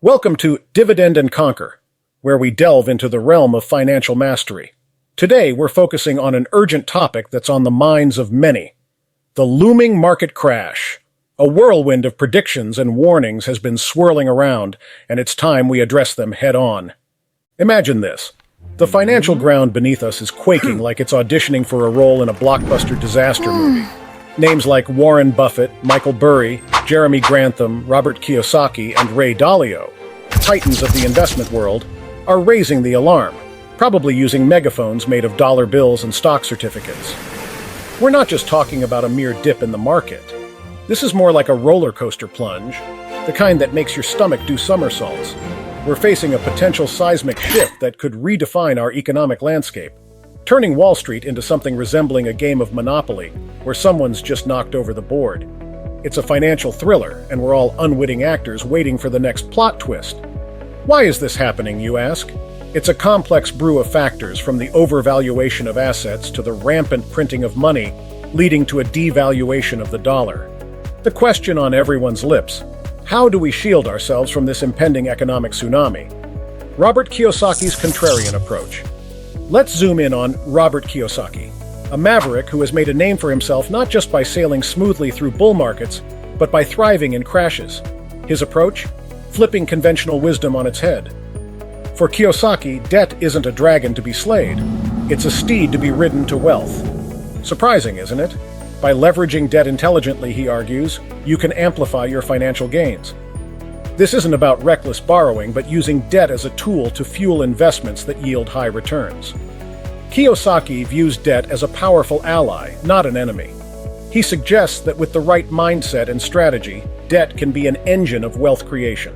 Welcome to Dividend and Conquer, where we delve into the realm of financial mastery. Today, we're focusing on an urgent topic that's on the minds of many: the looming market crash. A whirlwind of predictions and warnings has been swirling around, and it's time we address them head-on. Imagine this. The financial ground beneath us is quaking like it's auditioning for a role in a blockbuster disaster movie. Names like Warren Buffett, Michael Burry, Jeremy Grantham, Robert Kiyosaki, and Ray Dalio, titans of the investment world, are raising the alarm, probably using megaphones made of dollar bills and stock certificates. We're not just talking about a mere dip in the market. This is more like a roller coaster plunge, the kind that makes your stomach do somersaults. We're facing a potential seismic shift that could redefine our economic landscape, turning Wall Street into something resembling a game of Monopoly, where someone's just knocked over the board. It's a financial thriller, and we're all unwitting actors waiting for the next plot twist. Why is this happening, you ask? It's a complex brew of factors, from the overvaluation of assets to the rampant printing of money, leading to a devaluation of the dollar. The question on everyone's lips: how do we shield ourselves from this impending economic tsunami? Robert Kiyosaki's contrarian approach. Let's zoom in on Robert Kiyosaki, a maverick who has made a name for himself not just by sailing smoothly through bull markets, but by thriving in crashes. His approach? Flipping conventional wisdom on its head. For Kiyosaki, debt isn't a dragon to be slayed. It's a steed to be ridden to wealth. Surprising, isn't it? By leveraging debt intelligently, he argues, you can amplify your financial gains. This isn't about reckless borrowing, but using debt as a tool to fuel investments that yield high returns. Kiyosaki views debt as a powerful ally, not an enemy. He suggests that with the right mindset and strategy, debt can be an engine of wealth creation.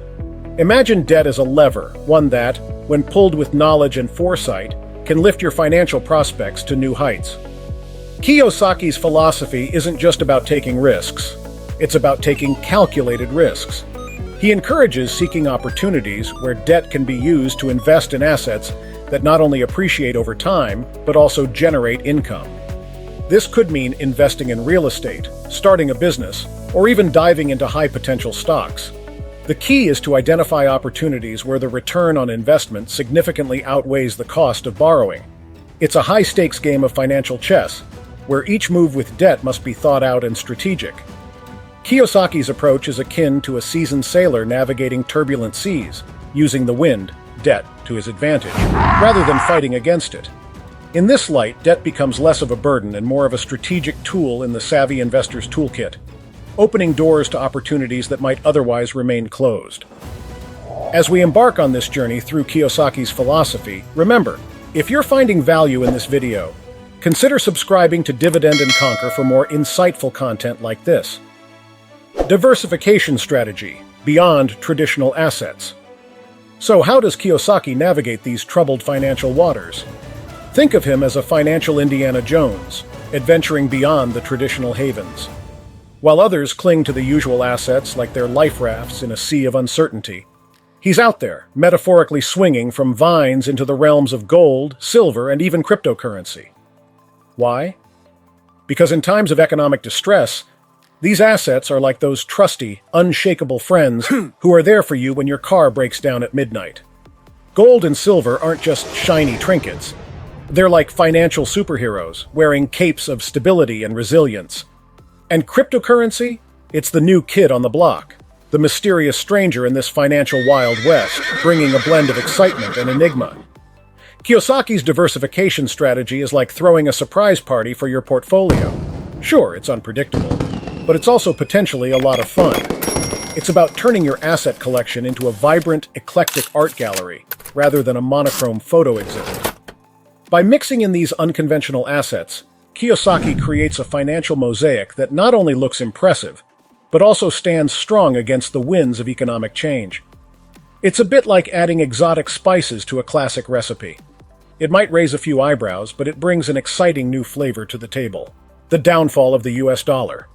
Imagine debt as a lever, one that, when pulled with knowledge and foresight, can lift your financial prospects to new heights. Kiyosaki's philosophy isn't just about taking risks. It's about taking calculated risks. He encourages seeking opportunities where debt can be used to invest in assets that not only appreciate over time, but also generate income. This could mean investing in real estate, starting a business, or even diving into high-potential stocks. The key is to identify opportunities where the return on investment significantly outweighs the cost of borrowing. It's a high-stakes game of financial chess, where each move with debt must be thought out and strategic. Kiyosaki's approach is akin to a seasoned sailor navigating turbulent seas, using the wind, debt, to his advantage, rather than fighting against it. In this light, debt becomes less of a burden and more of a strategic tool in the savvy investor's toolkit, opening doors to opportunities that might otherwise remain closed. As we embark on this journey through Kiyosaki's philosophy, remember, if you're finding value in this video, consider subscribing to Dividend and Conquer for more insightful content like this. Diversification strategy, beyond traditional assets. So how does Kiyosaki navigate these troubled financial waters? Think of him as a financial Indiana Jones, adventuring beyond the traditional havens. While others cling to the usual assets like their life rafts in a sea of uncertainty, he's out there, metaphorically swinging from vines into the realms of gold, silver, and even cryptocurrency. Why? Because in times of economic distress, these assets are like those trusty, unshakable friends who are there for you when your car breaks down at midnight. Gold and silver aren't just shiny trinkets. They're like financial superheroes, wearing capes of stability and resilience. And cryptocurrency? It's the new kid on the block, the mysterious stranger in this financial Wild West, bringing a blend of excitement and enigma. Kiyosaki's diversification strategy is like throwing a surprise party for your portfolio. Sure, it's unpredictable, but it's also potentially a lot of fun. It's about turning your asset collection into a vibrant, eclectic art gallery, rather than a monochrome photo exhibit. By mixing in these unconventional assets, Kiyosaki creates a financial mosaic that not only looks impressive, but also stands strong against the winds of economic change. It's a bit like adding exotic spices to a classic recipe. It might raise a few eyebrows, but it brings an exciting new flavor to the table. The downfall of the US dollar.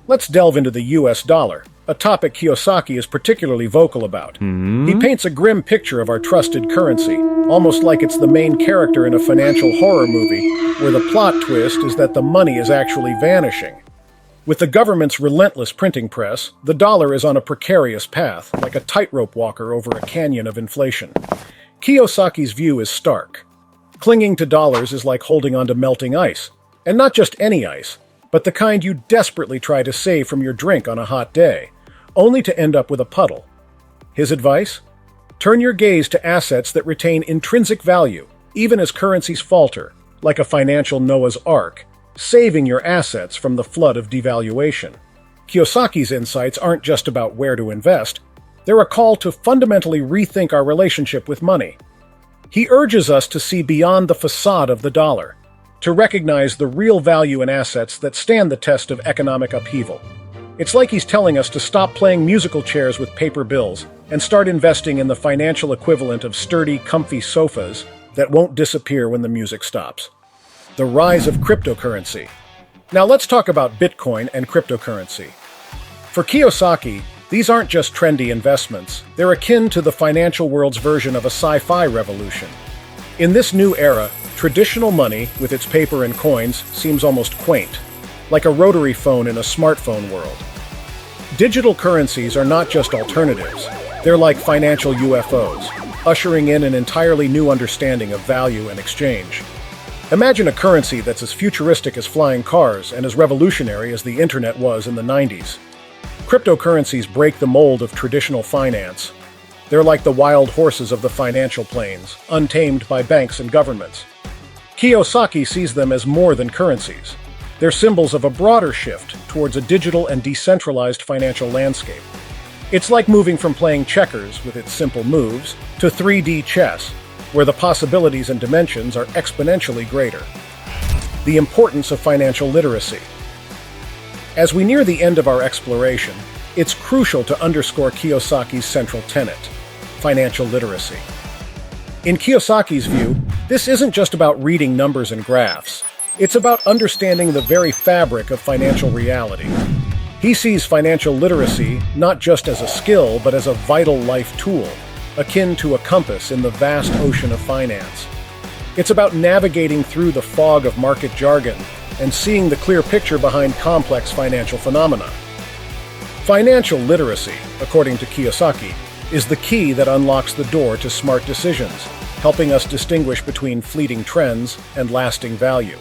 Let's delve into the US dollar, a topic Kiyosaki is particularly vocal about. He paints a grim picture of our trusted currency, almost like it's the main character in a financial horror movie, where the plot twist is that the money is actually vanishing. With the government's relentless printing press, the dollar is on a precarious path, like a tightrope walker over a canyon of inflation. Kiyosaki's view is stark. Clinging to dollars is like holding onto melting ice. And not just any ice, but the kind you desperately try to save from your drink on a hot day, only to end up with a puddle. His advice? Turn your gaze to assets that retain intrinsic value, even as currencies falter, like a financial Noah's Ark, saving your assets from the flood of devaluation. Kiyosaki's insights aren't just about where to invest, they're a call to fundamentally rethink our relationship with money. He urges us to see beyond the facade of the dollar, to recognize the real value in assets that stand the test of economic upheaval. It's like he's telling us to stop playing musical chairs with paper bills and start investing in the financial equivalent of sturdy, comfy sofas that won't disappear when the music stops. The rise of cryptocurrency. Now let's talk about Bitcoin and cryptocurrency. For Kiyosaki, these aren't just trendy investments, they're akin to the financial world's version of a sci-fi revolution. In this new era, traditional money, with its paper and coins, seems almost quaint, like a rotary phone in a smartphone world. Digital currencies are not just alternatives, they're like financial UFOs, ushering in an entirely new understanding of value and exchange. Imagine a currency that's as futuristic as flying cars and as revolutionary as the internet was in the 90s. Cryptocurrencies break the mold of traditional finance. They're like the wild horses of the financial plains, untamed by banks and governments. Kiyosaki sees them as more than currencies. They're symbols of a broader shift towards a digital and decentralized financial landscape. It's like moving from playing checkers with its simple moves to 3D chess, where the possibilities and dimensions are exponentially greater. The importance of financial literacy. As we near the end of our exploration, it's crucial to underscore Kiyosaki's central tenet: financial literacy. In Kiyosaki's view, this isn't just about reading numbers and graphs. It's about understanding the very fabric of financial reality. He sees financial literacy not just as a skill, but as a vital life tool, akin to a compass in the vast ocean of finance. It's about navigating through the fog of market jargon and seeing the clear picture behind complex financial phenomena. Financial literacy, according to Kiyosaki, is the key that unlocks the door to smart decisions, helping us distinguish between fleeting trends and lasting value.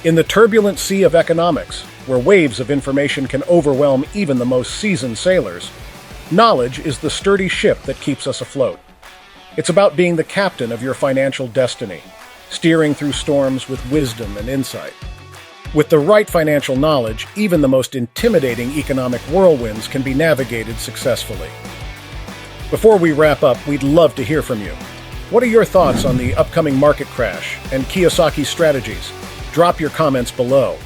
In the turbulent sea of economics, where waves of information can overwhelm even the most seasoned sailors, knowledge is the sturdy ship that keeps us afloat. It's about being the captain of your financial destiny, steering through storms with wisdom and insight. With the right financial knowledge, even the most intimidating economic whirlwinds can be navigated successfully. Before we wrap up, we'd love to hear from you. What are your thoughts on the upcoming market crash and Kiyosaki's strategies? Drop your comments below.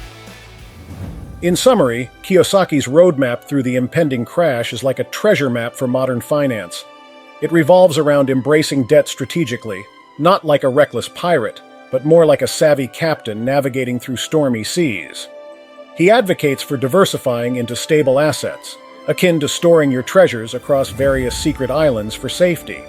In summary, Kiyosaki's roadmap through the impending crash is like a treasure map for modern finance. It revolves around embracing debt strategically, not like a reckless pirate, but more like a savvy captain navigating through stormy seas. He advocates for diversifying into stable assets, akin to storing your treasures across various secret islands for safety.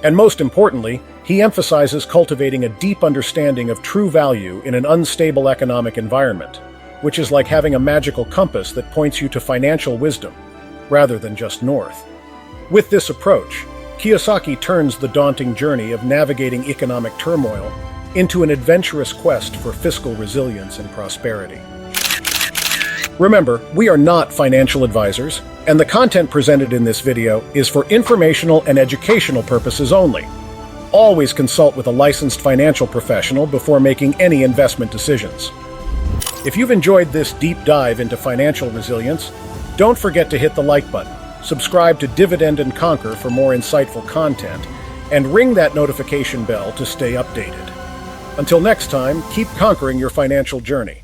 And most importantly, he emphasizes cultivating a deep understanding of true value in an unstable economic environment, which is like having a magical compass that points you to financial wisdom, rather than just north. With this approach, Kiyosaki turns the daunting journey of navigating economic turmoil into an adventurous quest for fiscal resilience and prosperity. Remember, we are not financial advisors, and the content presented in this video is for informational and educational purposes only. Always consult with a licensed financial professional before making any investment decisions. If you've enjoyed this deep dive into financial resilience, don't forget to hit the like button, subscribe to Dividend and Conquer for more insightful content, and ring that notification bell to stay updated. Until next time, keep conquering your financial journey.